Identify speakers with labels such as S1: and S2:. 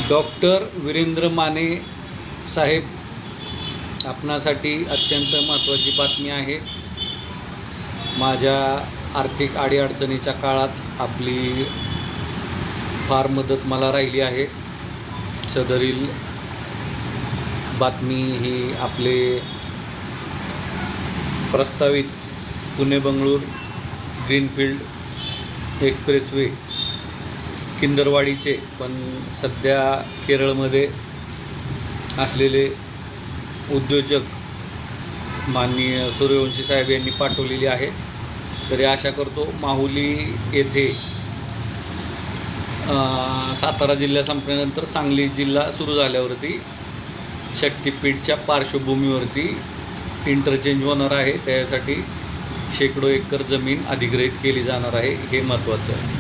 S1: Doctor Virendra Mane साहेब, आपणासाठी अत्यंत महत्त्वाची बातमी आहे। माझ्या आर्थिक अडीअडचणीच्या काळात आपली फार मदत मला राहिली आहे। सदरील बातमी ही आपले प्रस्तावित पुणे बंगळूर ग्रीनफील्ड एक्सप्रेसवे किंदरवाडीचे पण सध्या केरळमध्ये असलेले उद्योजक माननीय सूर्यवंशी साहेब यांनी पाठवलेली आहे। तरी आशा करतो माहुली येथे सातारा जिल्हा संपल्यानंतर सांगली जिल्हा सुरू झाल्यावरती शक्तिपीठच्या पार्श्वभूमीवरती इंटरचेंज होणार आहे। त्यासाठी शेकडो एकर जमीन अधिग्रहित केली जाणार आहे, हे महत्त्वाचं आहे।